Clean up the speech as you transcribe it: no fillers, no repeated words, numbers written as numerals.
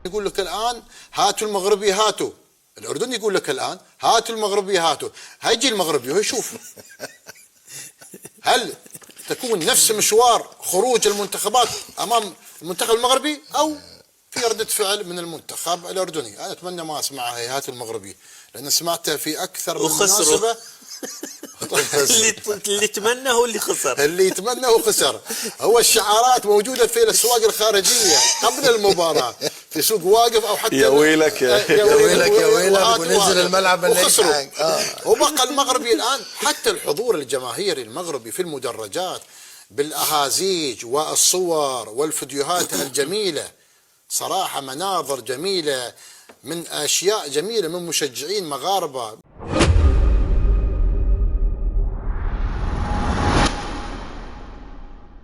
يقول لك الآن هاتوا المغربي هاتوا، الأردن يقول لك الآن هاتوا المغربي هاتوا، هيجي المغربي ويشوف هل تكون نفس مشوار خروج المنتخبات أمام المنتخب المغربي أو في ردة فعل من المنتخب الأردني. أنا أتمنى ما أسمعها هيهات المغربي، لأن سمعتها في أكثر من مناسبة. اللي تمنى هو اللي خسر. اللي يتمنى هو خسر. هو الشعارات موجودة في الأسواق الخارجية قبل المباراة، في سوق واقف أو حتى يا ويلك يا ويلك يا ويلك وننزل الملعب وخسروا. وبقى المغربي الآن حتى الحضور الجماهيري المغربي في المدرجات بالأهازيج والصور والفيديوهات الجميلة، صراحة مناظر جميلة من أشياء جميلة من مشجعين مغاربة